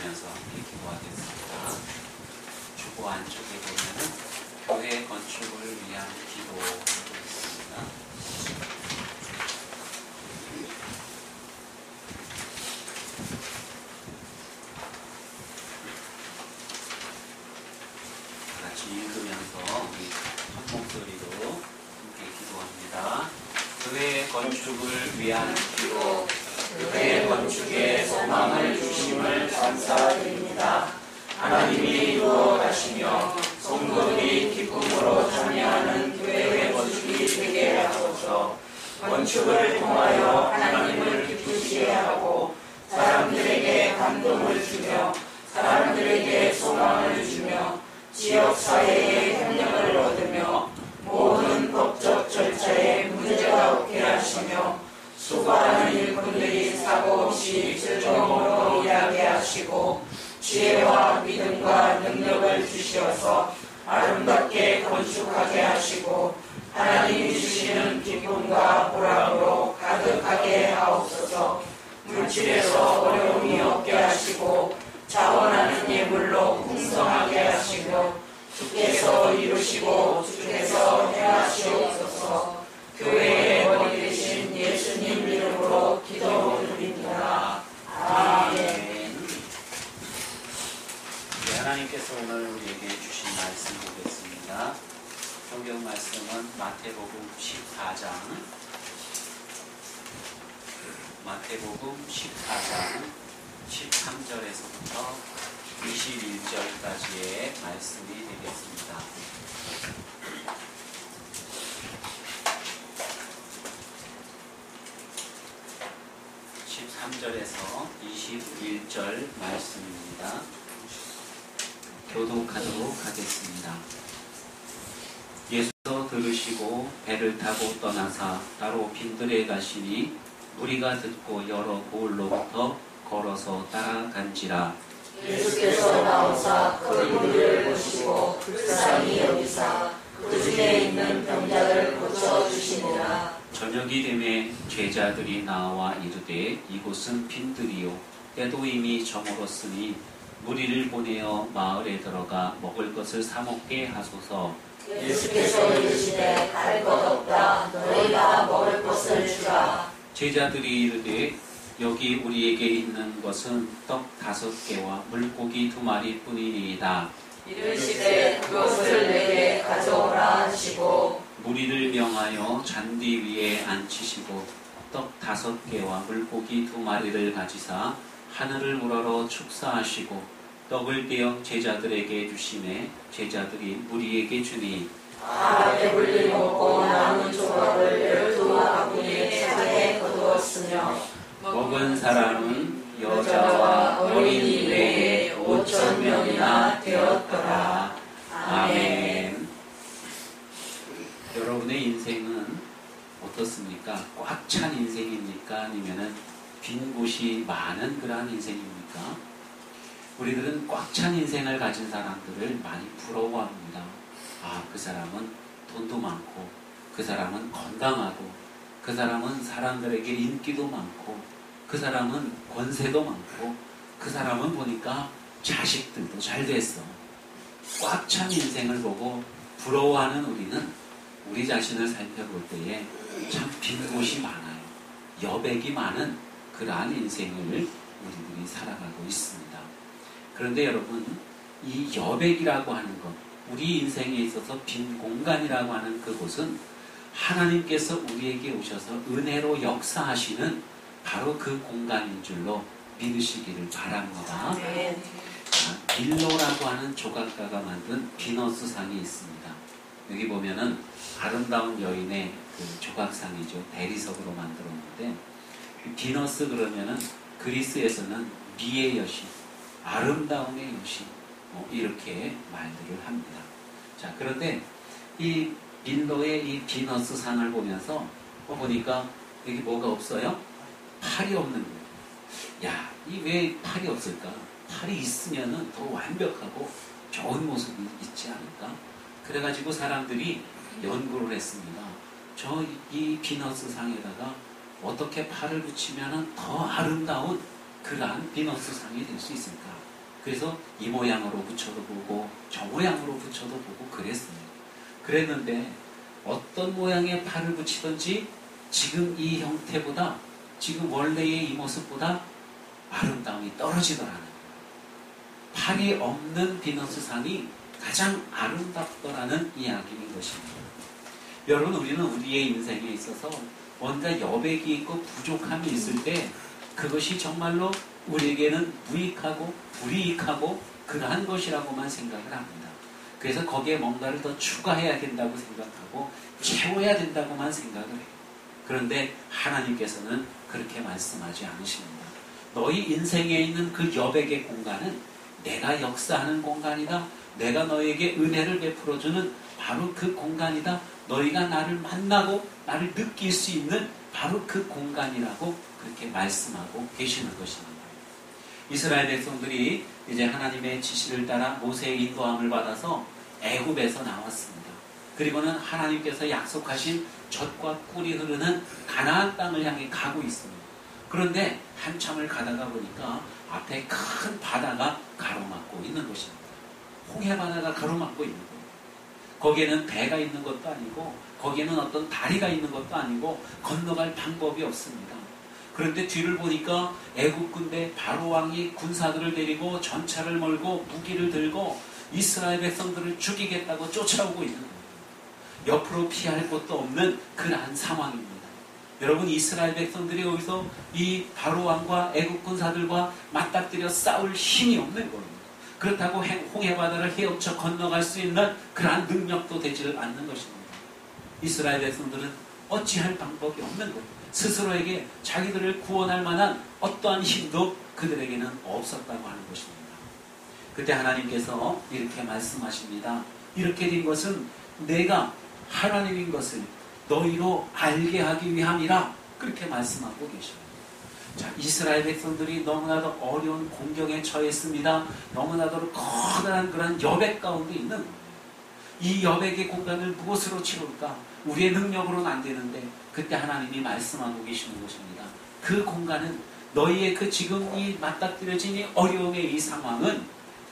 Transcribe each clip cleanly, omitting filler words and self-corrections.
보면서 함께 기도하겠습니다. 주보 안쪽에 보면은 교회 건축을 위한 기도하고 있습니다. 다 같이 읽으면서 우리 한 목소리로 함께 기도합니다. 교회 건축을 위한 기도. 교회 건축에 소망을 주심을 감사드립니다. 하나님이 이루어 가시며 성도들이 기쁨으로 참여하는 교회 건축이 되게 하소서. 건축을 통하여 하나님을 기쁘시게 하고 사람들에게 감동을 주며 사람들에게 소망을 주며 지역사회의 협력을 얻으며 모든 법적 절차에 문제가 없게 하시며 수고하는 일꾼들이 사고 없이 즐거움으로 일하게 하시고 지혜와 믿음과 능력을 주시어서 아름답게 건축하게 하시고 하나님이 주시는 기쁨과 보람으로 가득하게 하옵소서. 물질에서 어려움이 없게 하시고 자원하는 예물로 풍성하게 하시고 주께서 이루시고 주께서 행하시옵소서. 교회의 머리 되신 예수님 이름으로 기도드립니다. 아멘. 네, 하나님께서 오늘 우리에게 주신 말씀 보겠습니다. 성경 말씀은 마태복음 14장 13절에서부터 21절까지의 말씀이 되겠습니다. 13절에서 21절 말씀입니다. 교독하도록 하겠습니다. 예수께서 들으시고 배를 타고 떠나사 따로 빈들에 가시니 무리가 듣고 여러 고을로부터 걸어서 따라간지라. 예수께서 나오사 그 무리를 보시고 불쌍히 여기사 그 중에 있는 병자를 고쳐주시니라. 저녁이 되매 제자들이 나와 이르되 이곳은 빈들이요 때도 이미 저물었으니 무리를 보내어 마을에 들어가 먹을 것을 사 먹게 하소서. 예수께서 이르시되 갈 것 없다. 너희가 먹을 것을 주라. 제자들이 이르되 여기 우리에게 있는 것은 떡 5개와 물고기 2마리 뿐이니이다. 이르시되 그것을 내게 가져오라 하시고 무리를 명하여 잔디 위에 앉히시고 떡 5개와 물고기 2마리를 가지사 하늘을 우러러 축사하시고 떡을 떼어 제자들에게 주시매 제자들이 무리에게 주니 다 배불리 먹고 남은 조각을 12바구니에 차게 거두었으며 먹은 사람은 여자와 어린이 외에 5,000명이나 되었더라. 아멘. 여러분의 인생은 어떻습니까? 꽉 찬 인생입니까? 아니면은 빈 곳이 많은 그러한 인생입니까? 우리들은 꽉 찬 인생을 가진 사람들을 많이 부러워합니다. 아, 그 사람은 돈도 많고, 그 사람은 건강하고, 그 사람은 사람들에게 인기도 많고, 그 사람은 권세도 많고, 그 사람은 보니까 자식들도 잘 됐어. 꽉 찬 인생을 보고 부러워하는 우리는 우리 자신을 살펴볼 때에 참 빈 곳이 많아요. 여백이 많은 그러한 인생을 우리들이 살아가고 있습니다. 그런데 여러분, 이 여백이라고 하는 것, 우리 인생에 있어서 빈 공간이라고 하는 그곳은 하나님께서 우리에게 오셔서 은혜로 역사하시는 바로 그 공간인 줄로 믿으시기를 바랍니다. 밀로라고 하는 조각가가 만든 비너스상이 있습니다. 여기 보면은 아름다운 여인의 그 조각상이죠. 대리석으로 만들었는데 비너스 그러면은 그리스에서는 미의 여신, 아름다움의 여신, 이렇게 말들을 합니다. 자, 그런데 이 밀로의 이 비너스 상을 보면서 보니까 여기 뭐가 없어요? 팔이 없는 거예요. 야, 이 왜 팔이 없을까? 팔이 있으면은 더 완벽하고 좋은 모습이 있지 않을까? 그래가지고 사람들이 연구를 했습니다. 저 이 비너스 상에다가 어떻게 팔을 붙이면은 더 아름다운 그러한 비너스 상이 될 수 있을까? 그래서 이 모양으로 붙여도 보고 저 모양으로 붙여도 보고 그랬어요. 그랬는데 어떤 모양의 팔을 붙이든지 지금 이 형태보다 지금 원래의 이 모습보다 아름다움이 떨어지더라는 거예요. 팔이 없는 비너스상이 가장 아름답더라는 이야기인 것입니다. 여러분, 우리는 우리의 인생에 있어서 뭔가 여백이 있고 부족함이 있을 때 그것이 정말로 우리에게는 무익하고 불이익하고 그러한 것이라고만 생각을 합니다. 그래서 거기에 뭔가를 더 추가해야 된다고 생각하고 채워야 된다고만 생각을 해요. 그런데 하나님께서는 그렇게 말씀하지 않으십니다. 너희 인생에 있는 그 여백의 공간은 내가 역사하는 공간이다. 내가 너에게 은혜를 베풀어주는 바로 그 공간이다. 너희가 나를 만나고 나를 느낄 수 있는 바로 그 공간이라고 그렇게 말씀하고 계시는 것입니다. 이스라엘 백성들이 이제 하나님의 지시를 따라 모세의 인도함을 받아서 애굽에서 나왔습니다. 그리고는 하나님께서 약속하신 젖과 꿀이 흐르는 가나안 땅을 향해 가고 있습니다. 그런데 한참을 가다가 보니까 앞에 큰 바다가 가로막고 있는 것입니다. 홍해 바다가 가로막고 있는 거예요. 거기에는 배가 있는 것도 아니고 거기에는 어떤 다리가 있는 것도 아니고 건너갈 방법이 없습니다. 그런데 뒤를 보니까 애굽 군대 바로 왕이 군사들을 데리고 전차를 몰고 무기를 들고 이스라엘 백성들을 죽이겠다고 쫓아오고 있는 거예요. 옆으로 피할 곳도 없는 그러한 상황입니다. 여러분, 이스라엘 백성들이 여기서 이 바로 왕과 애굽 군사들과 맞닥뜨려 싸울 힘이 없는 거예요. 그렇다고 홍해 바다를 헤엄쳐 건너갈 수 있는 그러한 능력도 되지를 않는 것입니다. 이스라엘 백성들은 어찌할 방법이 없는 거예요. 스스로에게 자기들을 구원할 만한 어떠한 힘도 그들에게는 없었다고 하는 것입니다. 그때 하나님께서 이렇게 말씀하십니다. 이렇게 된 것은 내가 하나님인 것을 너희로 알게 하기 위함이라 그렇게 말씀하고 계십니다. 자, 이스라엘 백성들이 너무나도 어려운 공경에 처했습니다. 너무나도 커다란 그런 여백 가운데 있는 거예요. 이 여백의 공간을 무엇으로 채울까? 우리의 능력으로는 안 되는데 그때 하나님이 말씀하고 계시는 것입니다. 그 공간은 너희의 그 지금 이 맞닥뜨려진 이 어려움의 이 상황은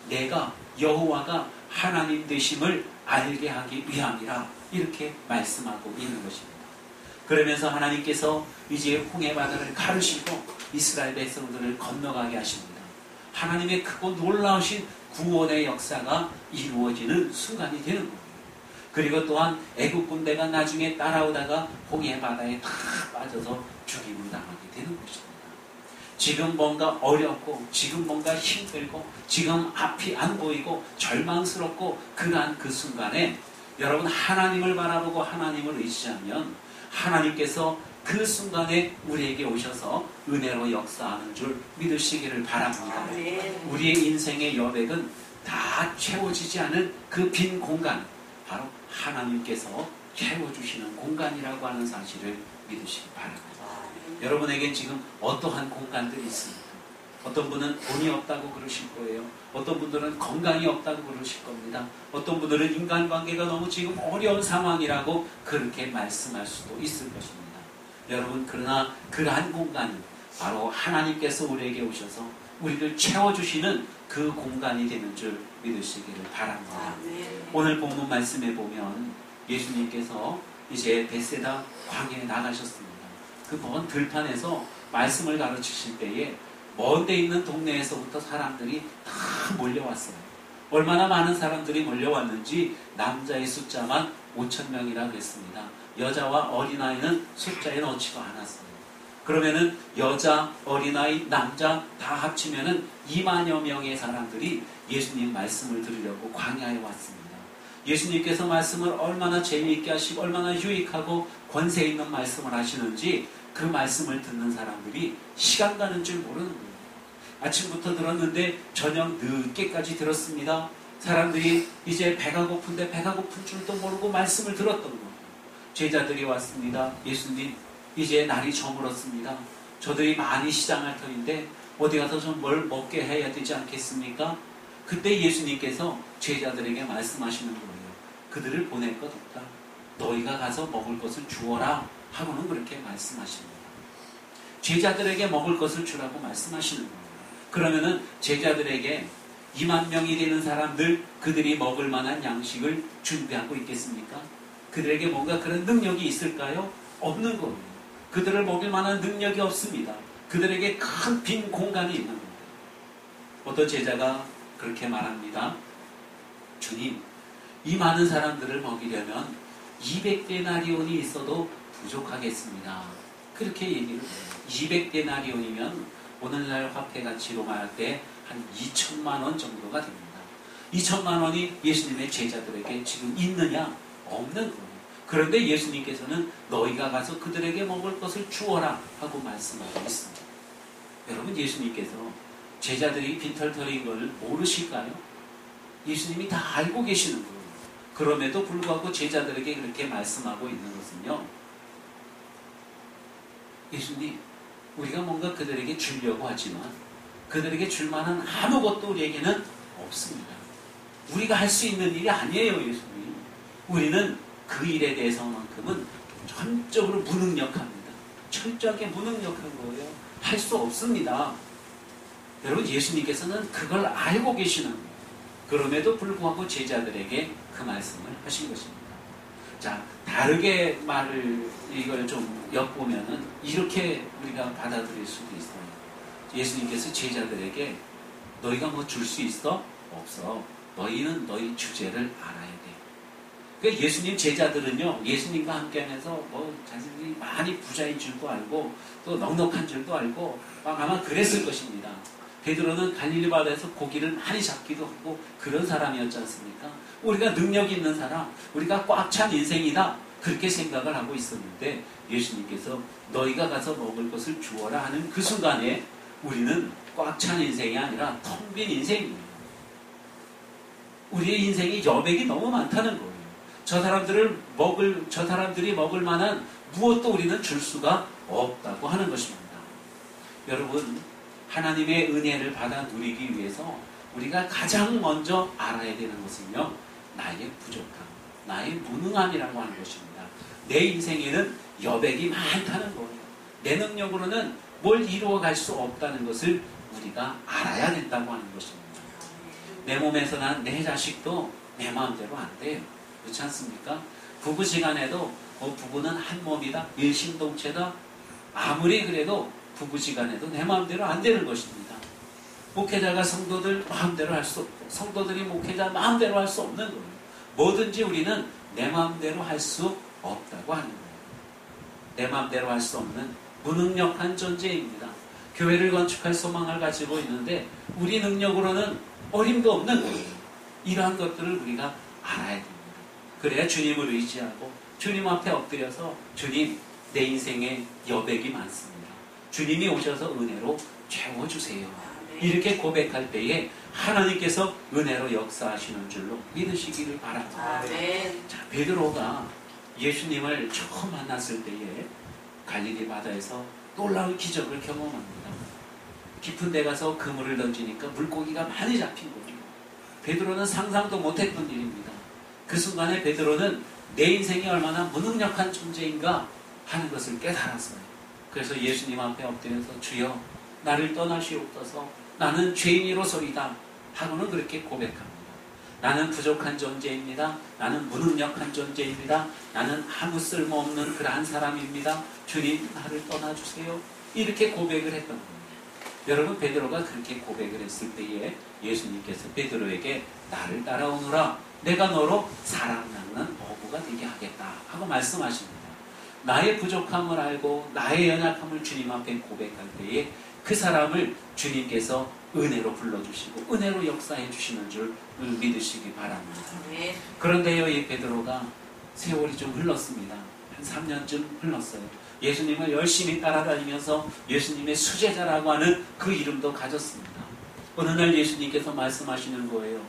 내가 여호와가 하나님 되심을 알게 하기 위함이라 이렇게 말씀하고 있는 것입니다. 그러면서 하나님께서 이제 홍해 바다를 가르시고 이스라엘 백성들을 건너가게 하십니다. 하나님의 크고 놀라우신 구원의 역사가 이루어지는 순간이 되는 거예요. 그리고 또한 애국 군대가 나중에 따라오다가 홍해 바다에 다 빠져서 죽임을 당하게 되는 것입니다. 지금 뭔가 어렵고 지금 뭔가 힘들고 지금 앞이 안 보이고 절망스럽고 그러한 그 순간에 여러분, 하나님을 바라보고 하나님을 의지하면 하나님께서 그 순간에 우리에게 오셔서 은혜로 역사하는 줄 믿으시기를 바랍니다. 우리의 인생의 여백은 다 채워지지 않은 그 빈 공간, 바로 하나님께서 채워주시는 공간이라고 하는 사실을 믿으시기 바랍니다. 여러분에게 지금 어떠한 공간들이 있습니까? 어떤 분은 돈이 없다고 그러실 거예요. 어떤 분들은 건강이 없다고 그러실 겁니다. 어떤 분들은 인간관계가 너무 지금 어려운 상황이라고 그렇게 말씀할 수도 있을 것입니다. 여러분, 그러나 그러한 공간은 바로 하나님께서 우리에게 오셔서 우리를 채워주시는 그 공간이 되는 줄 믿으시기를 바랍니다. 오늘 본문 말씀에 보면 예수님께서 이제 벳세다 광야에 나가셨습니다. 그 먼 들판에서 말씀을 가르치실 때에 먼 데 있는 동네에서부터 사람들이 다 몰려왔어요. 얼마나 많은 사람들이 몰려왔는지 남자의 숫자만 5,000명이라 그랬습니다. 여자와 어린아이는 숫자에 넣지도 않았어요. 그러면은 여자, 어린아이, 남자 다 합치면은 2만여 명의 사람들이 예수님 말씀을 들으려고 광야에 왔습니다. 예수님께서 말씀을 얼마나 재미있게 하시고 얼마나 유익하고 권세 있는 말씀을 하시는지 그 말씀을 듣는 사람들이 시간 가는 줄 모르는 거예요. 아침부터 들었는데 저녁 늦게까지 들었습니다. 사람들이 이제 배가 고픈데 배가 고픈 줄도 모르고 말씀을 들었던 거예요. 제자들이 왔습니다. 예수님, 이제 날이 저물었습니다. 저들이 많이 시장할 터인데 어디 가서 좀 뭘 먹게 해야 되지 않겠습니까? 그때 예수님께서 제자들에게 말씀하시는 거예요. 그들을 보낼 것 없다. 너희가 가서 먹을 것을 주어라 하고는 그렇게 말씀하십니다. 제자들에게 먹을 것을 주라고 말씀하시는 거예요. 그러면은 제자들에게 2만 명이 되는 사람들, 그들이 먹을 만한 양식을 준비하고 있겠습니까? 그들에게 뭔가 그런 능력이 있을까요? 없는 거예요. 그들을 먹일 만한 능력이 없습니다. 그들에게 큰 빈 공간이 있는 겁니다. 어떤 제자가 그렇게 말합니다. 주님, 이 많은 사람들을 먹이려면 200데나리온이 있어도 부족하겠습니다. 그렇게 얘기를 해요. 200데나리온이면 오늘날 화폐 가치로 말할 때 한 2천만 원 정도가 됩니다. 2천만 원이 예수님의 제자들에게 지금 있느냐? 없는 거예요. 그런데 예수님께서는 너희가 가서 그들에게 먹을 것을 주어라 하고 말씀하고 있습니다. 여러분, 예수님께서 제자들이 빈털터리인 걸 모르실까요? 예수님이 다 알고 계시는 거예요. 그럼에도 불구하고 제자들에게 그렇게 말씀하고 있는 것은요, 예수님, 우리가 뭔가 그들에게 주려고 하지만 그들에게 줄 만한 아무것도 우리에게는 없습니다. 우리가 할 수 있는 일이 아니에요, 예수님. 우리는 그 일에 대해서만큼은 전적으로 무능력합니다. 철저하게 무능력한 거예요. 할 수 없습니다. 여러분, 예수님께서는 그걸 알고 계시는 거예요. 그럼에도 불구하고 제자들에게 그 말씀을 하신 것입니다. 자, 다르게 이걸 좀 엿보면은 이렇게 우리가 받아들일 수도 있어요. 예수님께서 제자들에게 너희가 뭐 줄 수 있어? 없어. 너희는 너희 주제를 알아야 돼. 그러니까 예수님 제자들은요, 예수님과 함께 하면서 뭐 자신이 많이 부자인 줄도 알고 또 넉넉한 줄도 알고 아마 그랬을 것입니다. 베드로는 갈릴리 바다에서 고기를 많이 잡기도 하고 그런 사람이었지 않습니까? 우리가 능력 있는 사람, 우리가 꽉 찬 인생이다, 그렇게 생각을 하고 있었는데 예수님께서 너희가 가서 먹을 것을 주어라 하는 그 순간에 우리는 꽉 찬 인생이 아니라 텅 빈 인생이에요. 우리의 인생이 여백이 너무 많다는 거예요. 저 사람들이 먹을 만한 무엇도 우리는 줄 수가 없다고 하는 것입니다. 여러분, 하나님의 은혜를 받아 누리기 위해서 우리가 가장 먼저 알아야 되는 것은요, 나의 부족함, 나의 무능함이라고 하는 것입니다. 내 인생에는 여백이 많다는 거예요. 내 능력으로는 뭘 이루어갈 수 없다는 것을 우리가 알아야 된다고 하는 것입니다. 내 몸에서 난 내 자식도 내 마음대로 안 돼요. 그렇지 않습니까? 부부지간에도 부부는 한 몸이다, 일심동체다. 아무리 그래도 부부지간에도 내 마음대로 안 되는 것입니다. 목회자가 성도들 마음대로 할 수 없고 성도들이 목회자 마음대로 할 수 없는 거예요. 뭐든지 우리는 내 마음대로 할 수 없다고 하는 거예요. 내 마음대로 할 수 없는 무능력한 존재입니다. 교회를 건축할 소망을 가지고 있는데 우리 능력으로는 어림도 없는 거예요. 이러한 것들을 우리가 알아야 됩니다. 그래야 주님을 의지하고 주님 앞에 엎드려서 주님, 내 인생에 여백이 많습니다. 주님이 오셔서 은혜로 채워주세요. 이렇게 고백할 때에 하나님께서 은혜로 역사하시는 줄로 믿으시기를 바랍니다. 자, 베드로가 예수님을 처음 만났을 때에 갈릴리 바다에서 놀라운 기적을 경험합니다. 깊은 데 가서 그물을 던지니까 물고기가 많이 잡힌 거죠. 베드로는 상상도 못했던 일입니다. 그 순간에 베드로는 내 인생이 얼마나 무능력한 존재인가 하는 것을 깨달았어요. 그래서 예수님 앞에 엎드려서 주여, 나를 떠나시옵소서, 나는 죄인이로소이다 하고는 그렇게 고백합니다. 나는 부족한 존재입니다. 나는 무능력한 존재입니다. 나는 아무 쓸모없는 그러한 사람입니다. 주님, 나를 떠나주세요. 이렇게 고백을 했던 겁니다. 여러분, 베드로가 그렇게 고백을 했을 때에 예수님께서 베드로에게 나를 따라오너라, 내가 너로 사람 낚는 어부가 되게 하겠다 하고 말씀하십니다. 나의 부족함을 알고 나의 연약함을 주님 앞에 고백할 때에 그 사람을 주님께서 은혜로 불러주시고 은혜로 역사해 주시는 줄 믿으시기 바랍니다. 그런데요, 이 베드로가 세월이 좀 흘렀습니다. 한 3년쯤 흘렀어요. 예수님을 열심히 따라다니면서 예수님의 수제자라고 하는 그 이름도 가졌습니다. 어느 날 예수님께서 말씀하시는 거예요.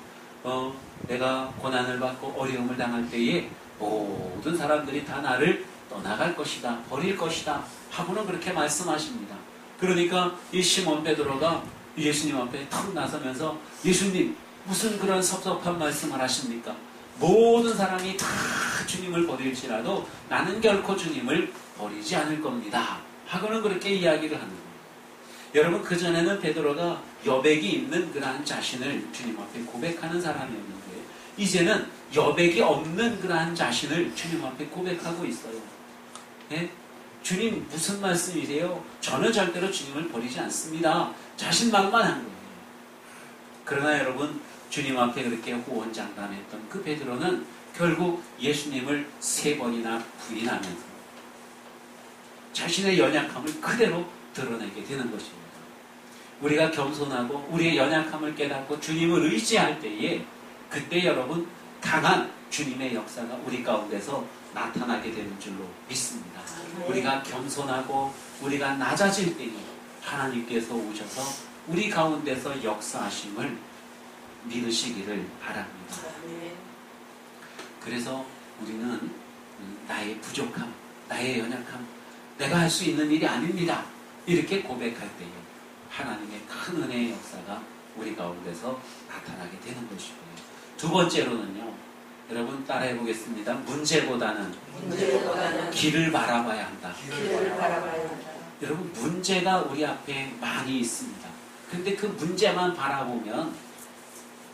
내가 고난을 받고 어려움을 당할 때에 모든 사람들이 다 나를 떠나갈 것이다, 버릴 것이다 하고는 그렇게 말씀하십니다. 그러니까 이 시몬 베드로가 예수님 앞에 턱 나서면서 예수님, 무슨 그런 섭섭한 말씀을 하십니까? 모든 사람이 다 주님을 버릴지라도 나는 결코 주님을 버리지 않을 겁니다 하고는 그렇게 이야기를 하는 거예요. 여러분, 그전에는 베드로가 여백이 있는 그러한 자신을 주님 앞에 고백하는 사람이었는데, 이제는 여백이 없는 그러한 자신을 주님 앞에 고백하고 있어요. 예? 주님 무슨 말씀이세요? 저는 절대로 주님을 버리지 않습니다. 자신만만한 거예요. 그러나 여러분, 주님 앞에 그렇게 호언장담했던 그 베드로는 결국 예수님을 3번이나 부인하면서 자신의 연약함을 그대로 드러내게 되는 것입니다. 우리가 겸손하고 우리의 연약함을 깨닫고 주님을 의지할 때에, 그때 여러분 강한 주님의 역사가 우리 가운데서 나타나게 되는 줄로 믿습니다. 우리가 겸손하고 우리가 낮아질 때에 하나님께서 오셔서 우리 가운데서 역사하심을 믿으시기를 바랍니다. 그래서 우리는 나의 부족함, 나의 연약함, 내가 할 수 있는 일이 아닙니다, 이렇게 고백할 때에 하나님의 큰 은혜의 역사가 우리 가운데서 나타나게 되는 것이고요. 두 번째로는요, 여러분 따라해 보겠습니다. 문제보다는 길을 바라봐야 한다. 여러분, 문제가 우리 앞에 많이 있습니다. 그런데 그 문제만 바라보면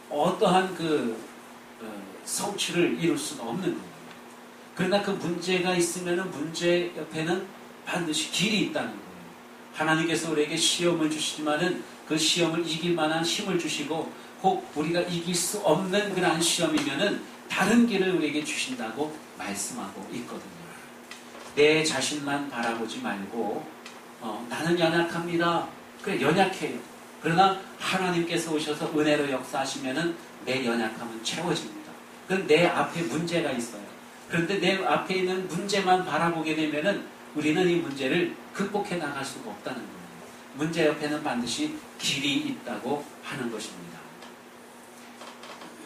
어떠한 성취를 이룰 수가 없는 거예요. 그러나 그 문제가 있으면 문제 옆에는 반드시 길이 있다는 거예요. 하나님께서 우리에게 시험을 주시지만은 그 시험을 이길 만한 힘을 주시고, 혹 우리가 이길 수 없는 그러한 시험이면은 다른 길을 우리에게 주신다고 말씀하고 있거든요. 내 자신만 바라보지 말고 나는 연약합니다. 그래, 연약해요. 그러나 하나님께서 오셔서 은혜로 역사하시면은 내 연약함은 채워집니다. 그건 내 앞에 문제가 있어요. 그런데 내 앞에 있는 문제만 바라보게 되면은 우리는 이 문제를 극복해 나갈 수가 없다는 거예요. 문제 옆에는 반드시 길이 있다고 하는 것입니다.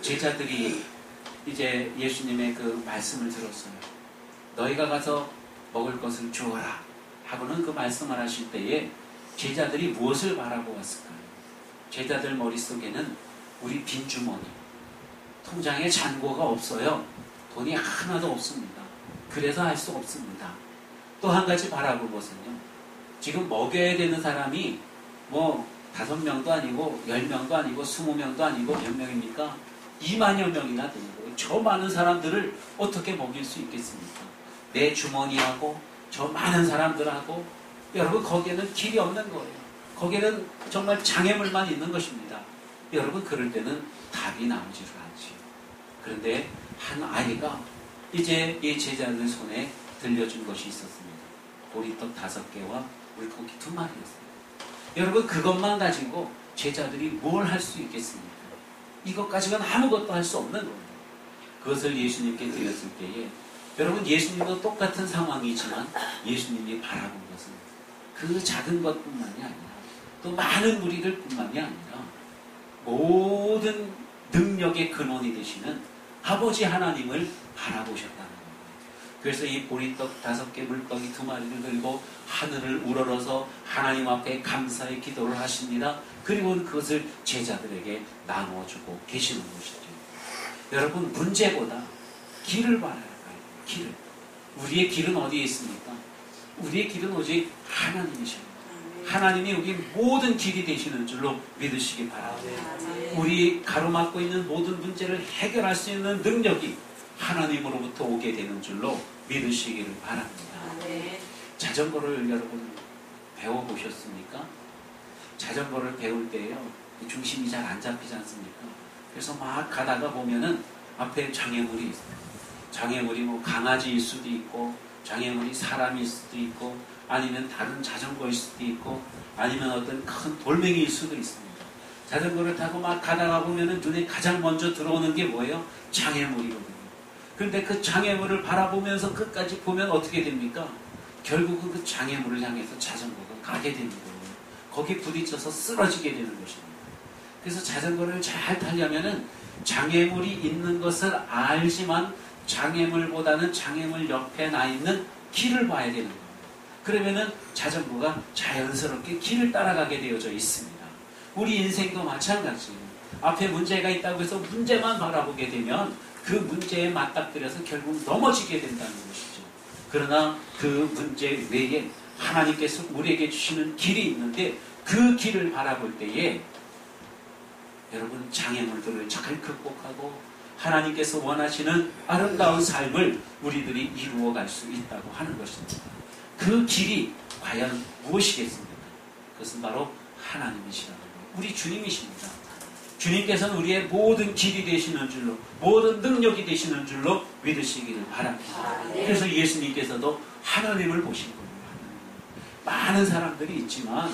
제자들이 이제 예수님의 그 말씀을 들었어요. 너희가 가서 먹을 것을 주어라 하고는 그 말씀을 하실 때에 제자들이 무엇을 바라보았을까요? 제자들 머릿속에는 우리 빈 주머니, 통장에 잔고가 없어요. 돈이 하나도 없습니다. 그래서 할 수 없습니다. 또 한 가지 바라볼 것은요, 지금 먹여야 되는 사람이 5명도 아니고 10명도 아니고 20명도 아니고 몇 명입니까? 2만여 명이나 되는 거예요. 저 많은 사람들을 어떻게 먹일 수 있겠습니까? 내 주머니하고 저 많은 사람들하고, 여러분, 거기에는 길이 없는 거예요. 거기에는 정말 장애물만 있는 것입니다. 여러분, 그럴 때는 답이 나오지를 않지요. 그런데 한 아이가 이제 이 제자들 손에 들려준 것이 있었습니다. 보리떡 5개와 물고기 2마리였습니다. 여러분, 그것만 가지고 제자들이 뭘 할 수 있겠습니까? 이것 가지고는 아무것도 할 수 없는 거예요. 그것을 예수님께 드렸을 때에, 여러분, 예수님도 똑같은 상황이지만 예수님이 바라본 것은 그 작은 것뿐만이 아니라 또 많은 무리들 뿐만이 아니라 모든 능력의 근원이 되시는 아버지 하나님을 바라보셨다는 거예요. 그래서 이 보리떡 5개, 물고기 2마리를 들고 하늘을 우러러서 하나님 앞에 감사의 기도를 하십니다. 그리고 그것을 제자들에게 나누어주고 계시는 것이죠. 여러분, 문제보다 길을 바라야 해요. 길을. 우리의 길은 어디에 있습니까? 우리의 길은 오직 하나님이십니다. 하나님이 우리 모든 길이 되시는 줄로 믿으시기 바랍니다. 우리 가로막고 있는 모든 문제를 해결할 수 있는 능력이 하나님으로부터 오게 되는 줄로 믿으시기를 바랍니다. 자전거를 여러분 배워보셨습니까? 자전거를 배울 때요, 중심이 잘 안 잡히지 않습니까? 그래서 막 가다가 보면은 앞에 장애물이 있어요. 장애물이 강아지일 수도 있고, 장애물이 사람일 수도 있고, 아니면 다른 자전거일 수도 있고, 아니면 어떤 큰 돌멩이일 수도 있습니다. 자전거를 타고 막 가다가 보면은 눈에 가장 먼저 들어오는 게 뭐예요? 장애물이거든요. 그런데 그 장애물을 바라보면서 끝까지 보면 어떻게 됩니까? 결국은 그 장애물을 향해서 자전거가 가게 되는 거예요. 거기에 부딪혀서 쓰러지게 되는 것입니다. 그래서 자전거를 잘 타려면은 장애물이 있는 것을 알지만 장애물보다는 장애물 옆에 나 있는 길을 봐야 되는 거예요. 그러면은 자전거가 자연스럽게 길을 따라가게 되어져 있습니다. 우리 인생도 마찬가지예요. 앞에 문제가 있다고 해서 문제만 바라보게 되면 그 문제에 맞닥뜨려서 결국 넘어지게 된다는 것이죠. 그러나 그 문제 외에 하나님께서 우리에게 주시는 길이 있는데, 그 길을 바라볼 때에 여러분 장애물들을 잘 극복하고 하나님께서 원하시는 아름다운 삶을 우리들이 이루어갈 수 있다고 하는 것입니다. 그 길이 과연 무엇이겠습니까? 그것은 바로 하나님이시라는 거예요. 우리 주님이십니다. 주님께서는 우리의 모든 길이 되시는 줄로, 모든 능력이 되시는 줄로 믿으시기를 바랍니다. 그래서 예수님께서도 하나님을 보신 거예요. 많은 사람들이 있지만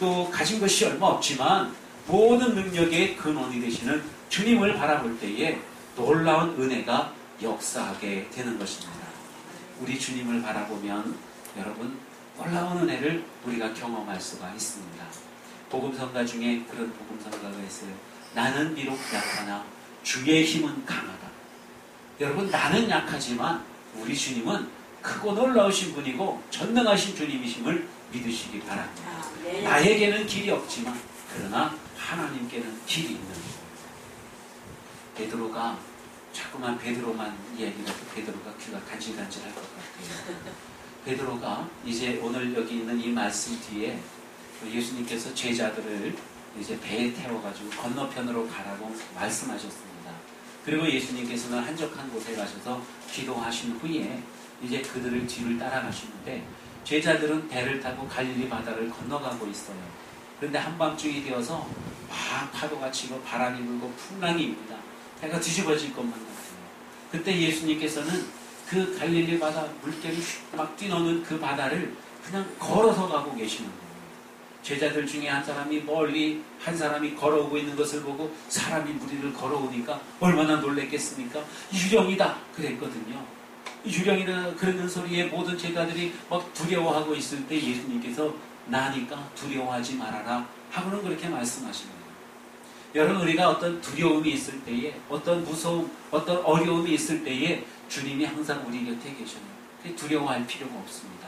또 가진 것이 얼마 없지만 모든 능력의 근원이 되시는 주님을 바라볼 때에 놀라운 은혜가 역사하게 되는 것입니다. 우리 주님을 바라보면 여러분 놀라운 은혜를 우리가 경험할 수가 있습니다. 복음성가 중에 그런 복음성가가 있어요. 나는 비록 약하나 주의 힘은 강하다. 여러분 나는 약하지만 우리 주님은 크고 놀라우신 분이고 전능하신 주님이심을 믿으시기 바랍니다. 나에게는 길이 없지만 그러나 하나님께는 길이 있는 거예요. 베드로가 자꾸만 베드로만 이야기해도 베드로가 귀가 간질간질할 것 같아요. 베드로가 이제 오늘 여기 있는 이 말씀 뒤에 예수님께서 제자들을 이제 배에 태워가지고 건너편으로 가라고 말씀하셨습니다. 그리고 예수님께서는 한적한 곳에 가셔서 기도하신 후에 이제 그들을 뒤를 따라가시는데 제자들은 배를 타고 갈릴리 바다를 건너가고 있어요. 그런데 한밤중이 되어서 막 파도가 치고 바람이 불고 풍랑이 입니다. 배가 뒤집어질 것만 같아요. 그때 예수님께서는 그 갈릴리 바다 물결이 막 뛰노는 그 바다를 그냥 걸어서 가고 계시는 거예요. 제자들 중에 한 사람이 멀리 한 사람이 걸어오고 있는 것을 보고 사람이 무리를 걸어오니까 얼마나 놀랬겠습니까? 유령이다 그랬거든요. 유령이라 그러는 소리에 모든 제자들이 막 두려워하고 있을 때 예수님께서 나니까 두려워하지 말아라 하고는 그렇게 말씀하십니다. 여러분 우리가 어떤 두려움이 있을 때에 어떤 무서움, 어떤 어려움이 있을 때에 주님이 항상 우리 곁에 계셔요. 두려워할 필요가 없습니다.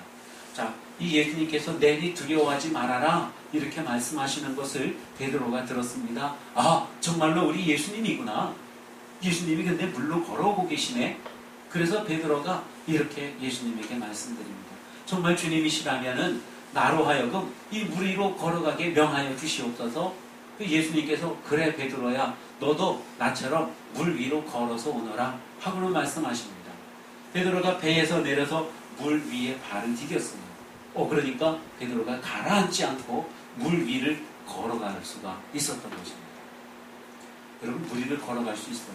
자, 이 예수님께서 내니 두려워하지 말아라 이렇게 말씀하시는 것을 베드로가 들었습니다. 아, 정말로 우리 예수님이구나. 예수님이 근데 물로 걸어오고 계시네. 그래서 베드로가 이렇게 예수님에게 말씀드립니다. 정말 주님이시라면은 나로 하여금 이 물 위로 걸어가게 명하여 주시옵소서. 예수님께서 그래 베드로야 너도 나처럼 물 위로 걸어서 오너라 하고는 말씀하십니다. 베드로가 배에서 내려서 물 위에 발을 디뎠어요. 그러니까 베드로가 가라앉지 않고 물 위를 걸어갈 수가 있었던 것입니다. 여러분 물 위를 걸어갈 수 있어요?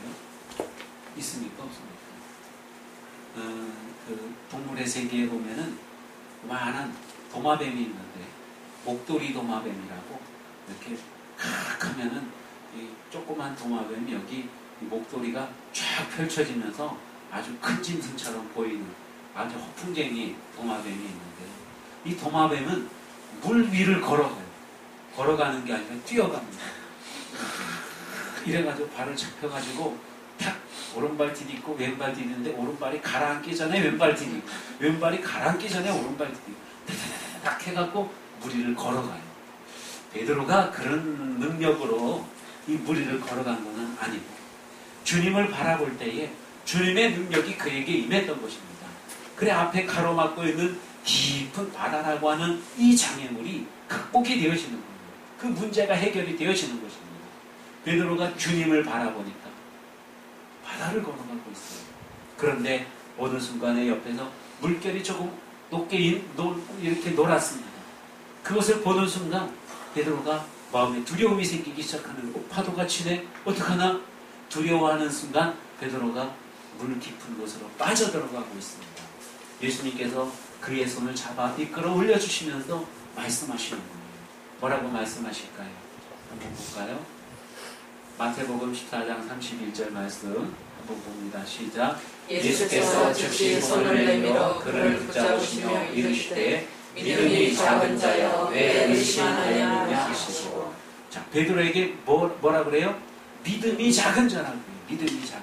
있습니까? 없습니까? 그 동물의 세계에 보면은 많은 도마뱀이 있는데 목도리 도마뱀이라고 이렇게 칵 하면은 이 조그만 도마뱀이 여기 이 목도리가 쫙 펼쳐지면서 아주 큰 짐승처럼 보이는 아주 허풍쟁이 도마뱀이 있는데 이 도마뱀은 물 위를 걸어가요. 걸어가는 게 아니라 뛰어갑니다. 이래가지고 발을 잡혀가지고 탁 오른발 디딛고 왼발 디디는데 오른발이 가라앉기 전에 왼발 디디고 왼발이 가라앉기 전에 오른발 디디고 딱 해갖고 물 위를 걸어가요. 베드로가 그런 능력으로 이 물 위를 걸어간 것은 아니고 주님을 바라볼 때에 주님의 능력이 그에게 임했던 것입니다. 그래 앞에 가로막고 있는 깊은 바다라고 하는 이 장애물이 극복이 되어지는 거예요. 그 문제가 해결이 되어지는 것입니다. 베드로가 주님을 바라보니까 바다를 걸어가고 있어요. 그런데 어느 순간에 옆에서 물결이 조금 높게 이렇게 놀았습니다. 그것을 보는 순간 베드로가 마음에 두려움이 생기기 시작하는 파도가 치네 어떡하나 두려워하는 순간 베드로가 물 깊은 곳으로 빠져들어가고 있습니다. 예수님께서 그의 손을 잡아 이끌어 올려주시면서 말씀하시는 거예요. 뭐라고 말씀하실까요? 한번 볼까요? 마태복음 14장 31절 말씀 한번 봅니다. 시작. 예수께서 즉시 손을 내밀어 그를 붙잡으시며 이르시되 믿음이 작은 자여 왜 의심하느냐 하시고. 자, 베드로에게 뭐라 그래요? 믿음이 작은 자라고요. 믿음이 작은 자.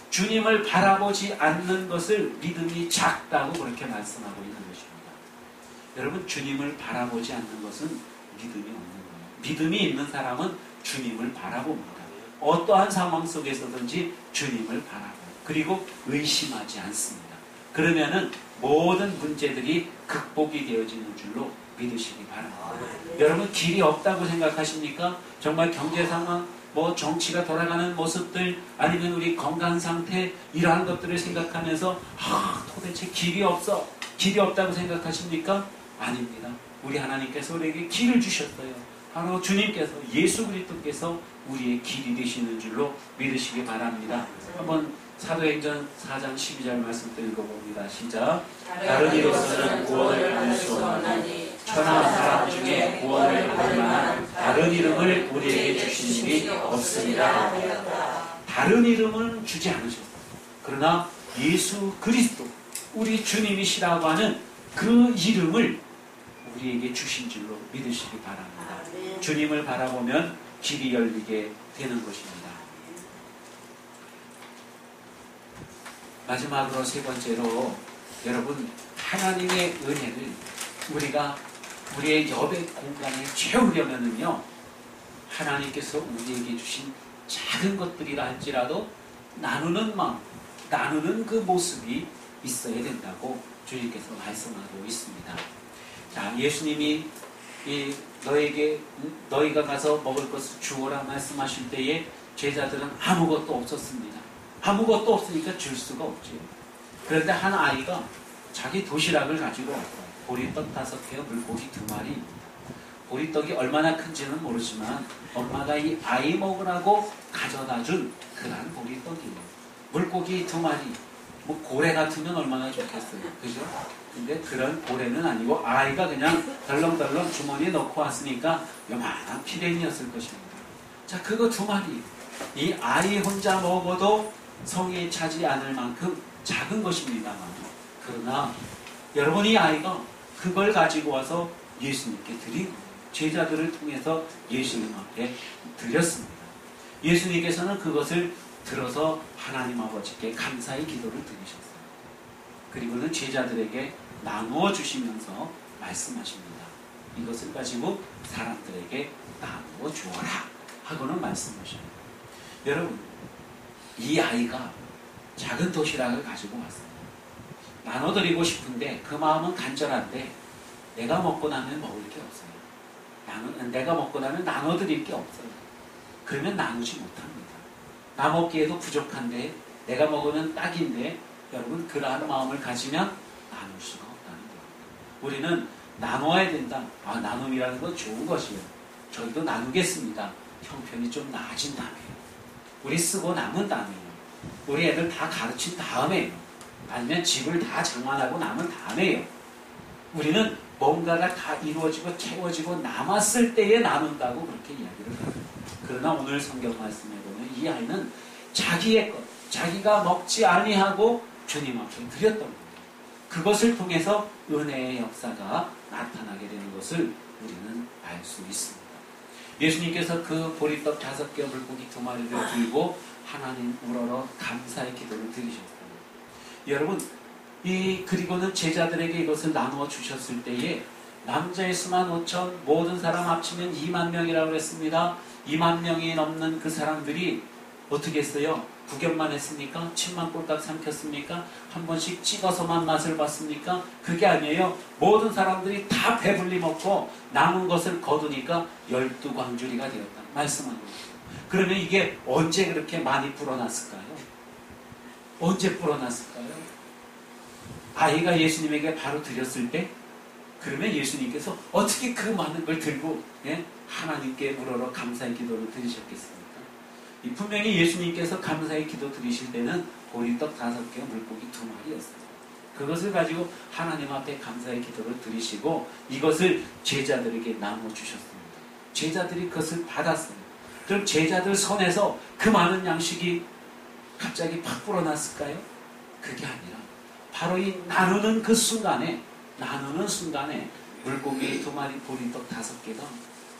주님을 바라보지 않는 것을 믿음이 작다고 그렇게 말씀하고 있는 것입니다. 여러분 주님을 바라보지 않는 것은 믿음이 없는 거예요. 믿음이 있는 사람은 주님을 바라봅니다. 어떠한 상황 속에서든지 주님을 바라봐요. 그리고 의심하지 않습니다. 그러면은 모든 문제들이 극복이 되어지는 줄로 믿으시기 바랍니다. 여러분 길이 없다고 생각하십니까? 정말 경제 상황, 뭐 정치가 돌아가는 모습들, 아니면 우리 건강 상태, 이러한 것들을 생각하면서 도대체 길이 없어, 길이 없다고 생각하십니까? 아닙니다. 우리 하나님께서 우리에게 길을 주셨어요. 바로 주님께서, 예수 그리스도께서 우리의 길이 되시는 줄로 믿으시기 바랍니다. 한번 사도행전 4장 12절 말씀도 읽어봅니다. 시작. 다른 이로서는 구원을 받을 수 없나니 천하 사람 중에 구원을 받을 만한 다른 이름을 우리에게 주신 일이 없습니다. 다른 이름은 주지 않으셨어요. 그러나 예수 그리스도, 우리 주님이시라고 하는 그 이름을 우리에게 주신 줄로 믿으시기 바랍니다. 주님을 바라보면 길이 열리게 되는 것입니다. 마지막으로 세 번째로, 여러분, 하나님의 은혜를 우리가 우리의 여백 공간에 채우려면은요, 하나님께서 우리에게 주신 작은 것들이라 할지라도 나누는 마음, 나누는 그 모습이 있어야 된다고 주님께서 말씀하고 있습니다. 자, 예수님이 너희가 가서 먹을 것을 주어라 말씀하실 때에 제자들은 아무것도 없었습니다. 아무것도 없으니까 줄 수가 없죠. 그런데 한 아이가 자기 도시락을 가지고 보리떡 5개, 물고기 2마리, 보리떡이 얼마나 큰지는 모르지만 엄마가 이 아이 먹으라고 가져다 준 그런 보리떡이에요. 물고기 2마리, 뭐 고래 같으면 얼마나 좋겠어요. 그죠? 근데 그런 고래는 아니고 아이가 그냥 덜렁덜렁 주머니에 넣고 왔으니까 요만한 피레미였을 것입니다. 자, 그거 2마리. 이 아이 혼자 먹어도 성에 차지 않을 만큼 작은 것입니다만, 그러나 여러분, 이 아이가 그걸 가지고 와서 예수님께 드린 거예요. 제자들을 통해서 예수님 앞에 드렸습니다. 예수님께서는 그것을 들어서 하나님 아버지께 감사의 기도를 드리셨어요. 그리고는 제자들에게 나누어 주시면서 말씀하십니다. 이것을 가지고 사람들에게 나누어 주어라 하고는 말씀하셔요. 여러분, 이 아이가 작은 도시락을 가지고 왔어요. 나눠드리고 싶은데 그 마음은 간절한데 내가 먹고 나면 먹을 게 없어요. 내가 먹고 나면 나눠드릴 게 없어요. 그러면 나누지 못합니다. 나 먹기에도 부족한데 내가 먹으면 딱인데, 여러분, 그러한 마음을 가지면 나눌 수가 없다는 거예요. 우리는 나눠야 된다. 나눔이라는 건 좋은 것이에요. 저희도 나누겠습니다. 형편이 좀 나아진 다음에요. 우리 쓰고 남은 다음에요. 우리 애들 다 가르친 다음에요. 아니면 집을 다 장만하고 남은 다음에요. 우리는 뭔가가 다 이루어지고 채워지고 남았을 때에 나눈다고 그렇게 이야기를 해요. 그러나 오늘 성경 말씀에 보면 이 아이는 자기의 것, 자기가 먹지 아니하고 주님 앞에 드렸던 겁니다. 그것을 통해서 은혜의 역사가 나타나게 되는 것을 우리는 알 수 있습니다. 예수님께서 그 보리떡 5개, 물고기 2마리를 들고 하나님 우러러 감사의 기도를 드리셨어요. 여러분, 그리고는 제자들에게 이것을 나누어 주셨을 때에 남자의 수만 5천, 모든 사람 합치면 2만 명이라고 했습니다. 2만 명이 넘는 그 사람들이 어떻게 했어요? 구경만 했습니까? 침만 꼴딱 삼켰습니까? 한 번씩 찍어서만 맛을 봤습니까? 그게 아니에요. 모든 사람들이 다 배불리 먹고 남은 것을 거두니까 12광주리가 되었다 말씀하고 있어요. 그러면 이게 언제 그렇게 많이 불어났을까요? 언제 불어났을까요? 아이가 예수님에게 바로 드렸을 때? 그러면 예수님께서 어떻게 그 많은 걸 들고 하나님께 우러러 감사의 기도를 드리셨겠습니까? 분명히 예수님께서 감사의 기도 드리실 때는 보리떡 5개, 물고기 2마리였어요. 그것을 가지고 하나님 앞에 감사의 기도를 드리시고 이것을 제자들에게 나눠주셨습니다. 제자들이 그것을 받았어요. 그럼 제자들 손에서 그 많은 양식이 갑자기 팍 불어났을까요? 그게 아니라 바로 이 나누는 순간에 물고기 2마리, 보리떡 5개가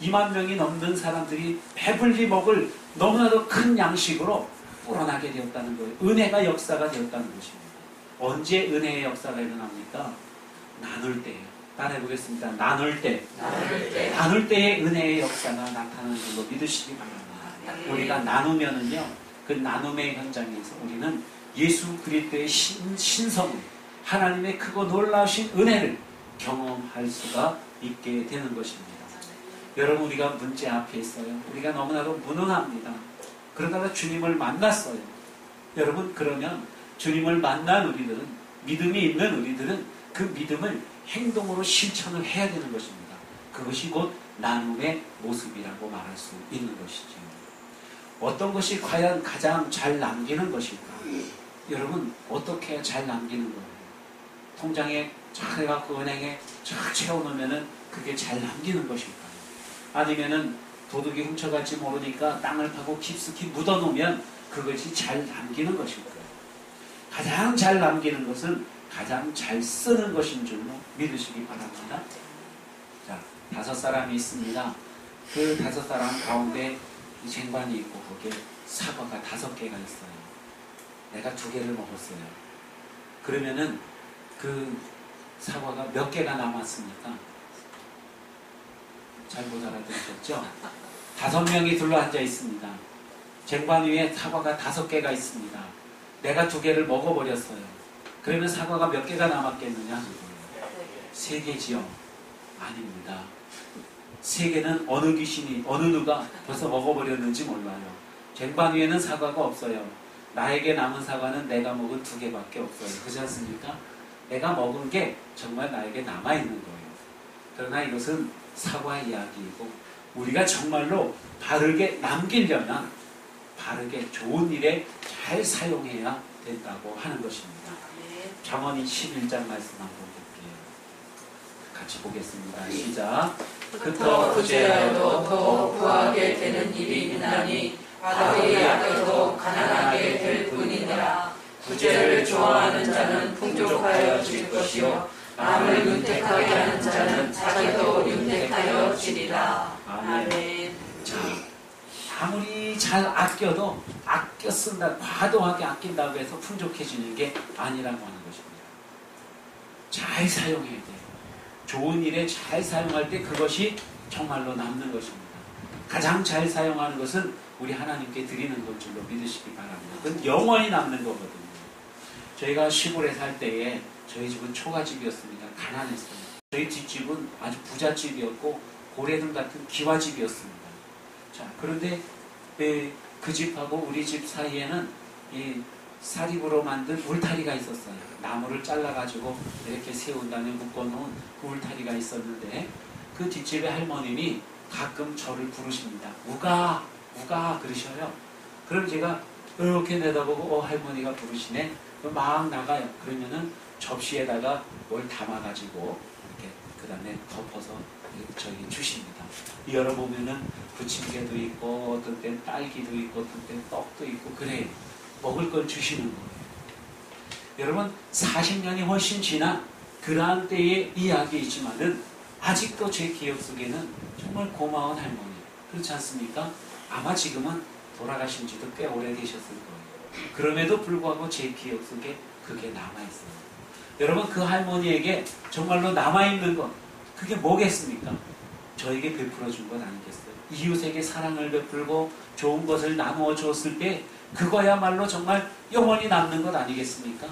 2만 명이 넘는 사람들이 배불리 먹을 너무나도 큰 양식으로 불어나게 되었다는 거예요. 은혜가 역사가 되었다는 것입니다. 언제 은혜의 역사가 일어납니까? 나눌 때예요. 따라해보겠습니다. 나눌 때에 은혜의 역사가 나타나는 걸로 믿으시기 바랍니다. 우리가 나누면은요, 그 나눔의 현장에서 우리는 예수 그리스도의 신성을, 하나님의 크고 놀라우신 은혜를 경험할 수가 있게 되는 것입니다. 여러분, 우리가 문제 앞에 있어요. 우리가 너무나도 무능합니다. 그러다가 주님을 만났어요. 여러분, 그러면 주님을 만난 우리들은, 믿음이 있는 우리들은 그 믿음을 행동으로 실천을 해야 되는 것입니다. 그것이 곧 나눔의 모습이라고 말할 수 있는 것이죠. 어떤 것이 과연 가장 잘 남기는 것일까? 여러분, 어떻게 해야 잘 남기는 거예요? 통장에 잘 해갖고 은행에 잘 채워놓으면 그게 잘 남기는 것일까요? 아니면은 도둑이 훔쳐갈지 모르니까 땅을 파고 깊숙이 묻어놓으면 그것이 잘 남기는 것일까요? 가장 잘 남기는 것은 가장 잘 쓰는 것인 줄로 믿으시기 바랍니다. 자, 5사람이 있습니다. 그 5사람 가운데 쟁반이 있고 거기에 사과가 5개가 있어요. 내가 2개를 먹었어요. 그러면은 그 사과가 몇 개가 남았습니까? 잘 못 알아들으셨죠? 5명이 둘러앉아 있습니다. 쟁반 위에 사과가 5개가 있습니다. 내가 2개를 먹어버렸어요. 그러면 사과가 몇 개가 남았겠느냐? 3개지요? 아닙니다. 3개는 어느 귀신이, 어느 누가 벌써 먹어버렸는지 몰라요. 쟁반 위에는 사과가 없어요. 나에게 남은 사과는 내가 먹은 2개밖에 없어요. 그렇지 않습니까? 내가 먹은 게 정말 나에게 남아있는 거예요. 그러나 이것은 사과의 이야기이고, 우리가 정말로 바르게 남기려면 바르게 좋은 일에 잘 사용해야 된다고 하는 것입니다. 잠언 21장 말씀 한번 볼게요. 같이 보겠습니다. 시작. 더 부재하여도 더 구하게 되는 일이 있나니 바다의 약해도 가난하게 될 뿐이니라. 부재를 좋아하는 자는 풍족하여 질 것이요 남을 윤택하게 하는 자는 자기도 윤택하여 지리라. 아멘. 자, 아무리 잘 아껴도 아껴 쓴다, 과도하게 아낀다고 해서 풍족해지는 게 아니라고 하는 것입니다. 잘 사용해야 돼요. 좋은 일에 잘 사용할 때 그것이 정말로 남는 것입니다. 가장 잘 사용하는 것은 우리 하나님께 드리는 것 줄로 믿으시기 바랍니다. 그건 영원히 남는 거거든요. 저희가 시골에 살 때에 저희 집은 초가집이었습니다. 가난했어요. 저희 뒷집은 아주 부잣집이었고 고래등 같은 기와집이었습니다. 자, 그런데 그 집하고 우리 집 사이에는 이 사립으로 만든 울타리가 있었어요. 나무를 잘라가지고 이렇게 세운 다음에 묶어놓은 그 울타리가 있었는데 그 뒷집의 할머님이 가끔 저를 부르십니다. 우가, 우가 그러셔요. 그럼 제가 이렇게 내다보고 할머니가 부르시네. 막 나가요. 그러면은 접시에다가 뭘 담아가지고 이렇게 그 다음에 덮어서 저희 주십니다. 열어보면은 부침개도 있고 어떤 땐 딸기도 있고 어떤 땐 떡도 있고 그래요. 먹을 걸 주시는 거예요. 여러분 40년이 훨씬 지난 그러한 때의 이야기이지만은 아직도 제 기억 속에는 정말 고마운 할머니. 그렇지 않습니까? 아마 지금은 돌아가신 지도 꽤 오래되셨을 거예요. 그럼에도 불구하고 제 기억 속에 그게 남아있어요. 여러분 그 할머니에게 정말로 남아있는 것 그게 뭐겠습니까? 저에게 베풀어 준 것 아니겠어요? 이웃에게 사랑을 베풀고 좋은 것을 나누어 줬을 때 그거야말로 정말 영원히 남는 것 아니겠습니까?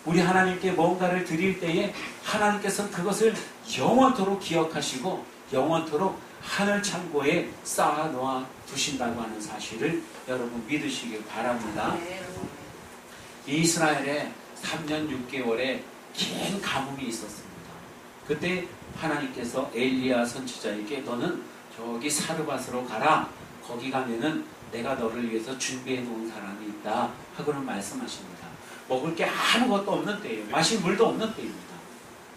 우리 하나님께 뭔가를 드릴 때에 하나님께서 그것을 영원토록 기억하시고 영원토록 하늘 창고에 쌓아 놓아 두신다고 하는 사실을 여러분 믿으시길 바랍니다. 이스라엘에 3년 6개월의 긴 가뭄이 있었습니다. 그때 하나님께서 엘리야 선지자에게 너는 저기 사르밧으로 가라. 거기 가면은 내가 너를 위해서 준비해 놓은 사람이 있다 하고는 말씀하십니다. 먹을 게 아무것도 없는 때예요. 마실 물도 없는 때입니다.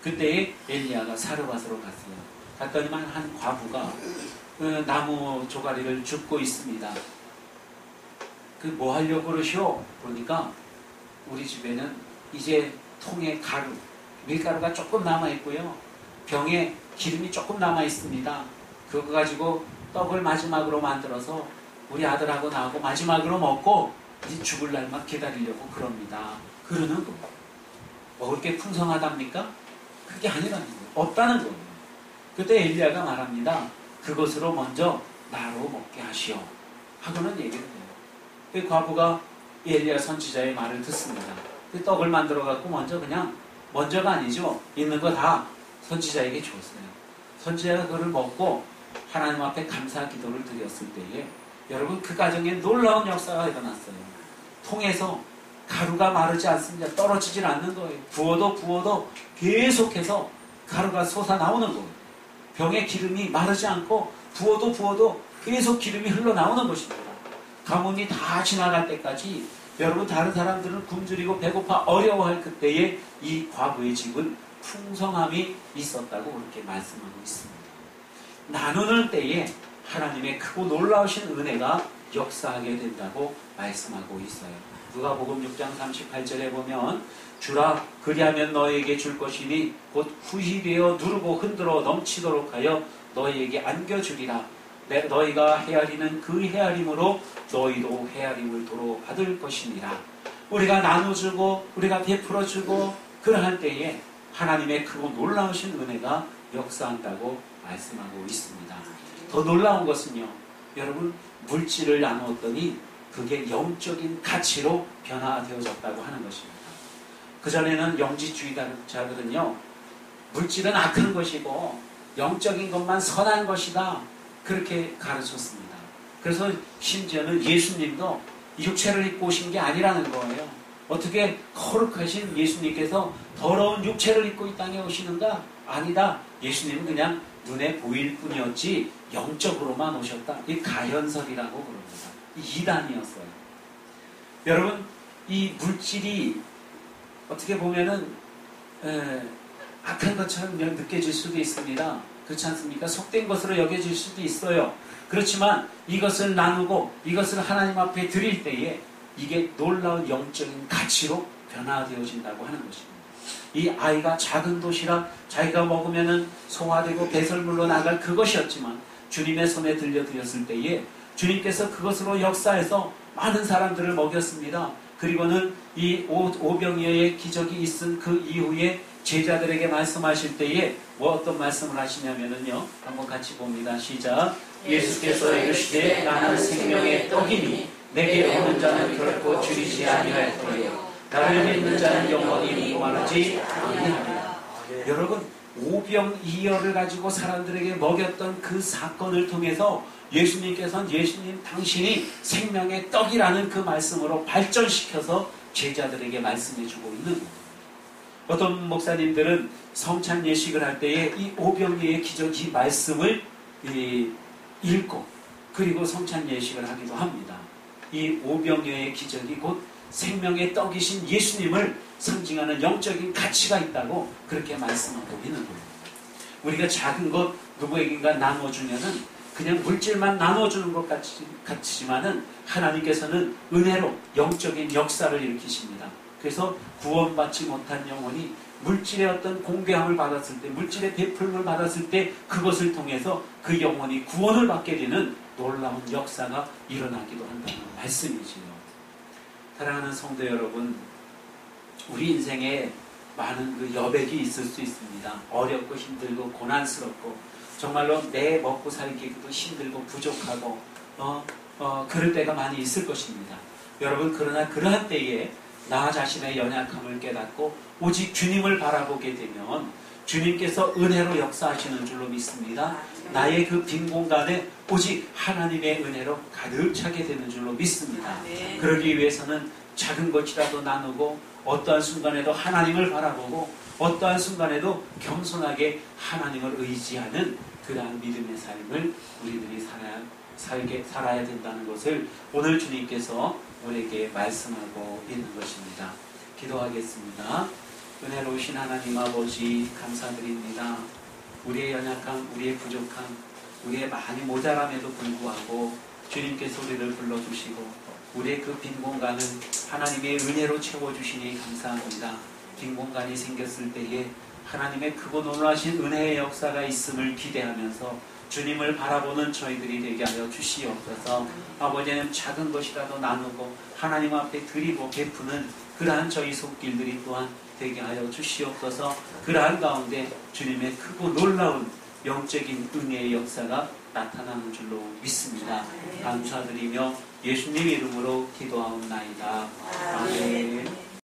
그때 엘리야가 사르밧으로 갔어요. 갔더니만 한 과부가 그 나무 조가리를 줍고 있습니다. 그 뭐 하려고 그러시오? 그러니까 우리 집에는 이제 통에 가루, 밀가루가 조금 남아있고요. 병에 기름이 조금 남아있습니다. 그거 가지고 떡을 마지막으로 만들어서 우리 아들하고 나하고 마지막으로 먹고 이제 죽을 날만 기다리려고 그럽니다. 그러는 거예요. 먹을 게 풍성하답니까? 그게 아니라는 거예요. 없다는 거예요. 그때 엘리야가 말합니다. 그것으로 먼저 나로 먹게 하시오. 하고는 얘기를 해요. 그 과부가 엘리야 선지자의 말을 듣습니다. 그 떡을 만들어 갖고 먼저가 아니죠. 있는 거 다 선지자에게 줬어요. 선지자가 그걸 먹고 하나님 앞에 감사 기도를 드렸을 때에 여러분 그 가정에 놀라운 역사가 일어났어요. 통에서 가루가 마르지 않습니다. 떨어지질 않는 거예요. 부어도 계속해서 가루가 솟아나오는 거예요. 병에 기름이 마르지 않고 부어도 계속 기름이 흘러나오는 것입니다. 가뭄이 다 지나갈 때까지 여러분 다른 사람들은 굶주리고 배고파 어려워할 그때에 이 과부의 집은 풍성함이 있었다고 그렇게 말씀하고 있습니다. 나누는 때에 하나님의 크고 놀라우신 은혜가 역사하게 된다고 말씀하고 있어요. 누가복음 6장 38절에 보면 주라 그리하면 너에게 줄 것이니 곧 후히 되어 누르고 흔들어 넘치도록 하여 너희에게 안겨주리라. 너희가 헤아리는 그 헤아림으로 너희도 헤아림을 도로 받을 것이니라. 우리가 나눠주고 우리가 베풀어주고 그러한 때에 하나님의 크고 놀라우신 은혜가 역사한다고 말씀하고 있습니다. 더 놀라운 것은요, 여러분 물질을 나누었더니 그게 영적인 가치로 변화되어졌다고 하는 것입니다. 그전에는 영지주의자들은요, 물질은 악한 것이고 영적인 것만 선한 것이다 그렇게 가르쳤습니다. 그래서 심지어는 예수님도 육체를 입고 오신 게 아니라는 거예요. 어떻게 거룩하신 예수님께서 더러운 육체를 입고 이 땅에 오시는가? 아니다. 예수님은 그냥 눈에 보일 뿐이었지 영적으로만 오셨다. 이 가현설이라고 그럽니다. 이단이었어요. 여러분 이 물질이 어떻게 보면은 악한 것처럼 느껴질 수도 있습니다. 그렇지 않습니까? 속된 것으로 여겨질 수도 있어요. 그렇지만 이것을 나누고 이것을 하나님 앞에 드릴 때에 이게 놀라운 영적인 가치로 변화되어진다고 하는 것입니다. 이 아이가 작은 도시락 자기가 먹으면은 소화되고 배설물로 나갈 그것이었지만 주님의 손에 들려드렸을 때에 주님께서 그것으로 역사해서 많은 사람들을 먹였습니다. 그리고는 이 오병이어의 기적이 있은 그 이후에 제자들에게 말씀하실 때에 어떤 말씀을 하시냐면요. 한번 같이 봅니다. 시작. 예수께서 이르시되 나는 생명의 떡이니 내게 오는 자는 결코 줄이지 아니할 터이요 나를 믿는 자는 영원히 무한하지 아니하리라. 여러분 오병이어를 가지고 사람들에게 먹였던 그 사건을 통해서 예수님께서는 예수님 당신이 생명의 떡이라는 그 말씀으로 발전시켜서 제자들에게 말씀해주고 있는 거예요. 어떤 목사님들은 성찬 예식을 할 때에 이 오병이어의 기적 이 말씀을 읽고 그리고 성찬 예식을 하기도 합니다. 이 오병이어의 기적이 곧 생명의 떡이신 예수님을 상징하는 영적인 가치가 있다고 그렇게 말씀하고 있는 거예요. 우리가 작은 것 누구에게인가 나눠주면은 그냥 물질만 나눠주는 것 같지만은 하나님께서는 은혜로 영적인 역사를 일으키십니다. 그래서 구원받지 못한 영혼이 물질의 어떤 공개함을 받았을 때, 물질의 베풀음을 받았을 때 그것을 통해서 그 영혼이 구원을 받게 되는 놀라운 역사가 일어나기도 한다는 말씀이지요. 사랑하는 성도 여러분, 우리 인생에 많은 그 여백이 있을 수 있습니다. 어렵고 힘들고 고난스럽고 정말로 내 먹고 살기도 힘들고 부족하고 그럴 때가 많이 있을 것입니다. 여러분 그러나 그러한 때에 나 자신의 연약함을 깨닫고 오직 주님을 바라보게 되면 주님께서 은혜로 역사하시는 줄로 믿습니다. 나의 그 빈 공간에 오직 하나님의 은혜로 가득 차게 되는 줄로 믿습니다. 그러기 위해서는 작은 것이라도 나누고 어떠한 순간에도 하나님을 바라보고 어떠한 순간에도 겸손하게 하나님을 의지하는 그러한 믿음의 삶을 우리들이 살아야 된다는 것을 오늘 주님께서 우리에게 말씀하고 있는 것입니다. 기도하겠습니다. 은혜로우신 하나님 아버지 감사드립니다. 우리의 연약함, 우리의 부족함, 우리의 많이 모자람에도 불구하고 주님께서 우리를 불러주시고 우리의 그 빈 공간을 하나님의 은혜로 채워주시니 감사합니다. 빈 공간이 생겼을 때에 하나님의 크고 놀라신 은혜의 역사가 있음을 기대하면서 주님을 바라보는 저희들이 되게 하여 주시옵소서. 아버지는 작은 것이라도 나누고 하나님 앞에 드리고 베푸는 그러한 저희 손길들이 또한 되게 하여 주시옵소서. 그러한 가운데 주님의 크고 놀라운 영적인 은혜의 역사가 나타나는 줄로 믿습니다. 감사드리며 예수님 이름으로 기도하옵나이다. 아멘.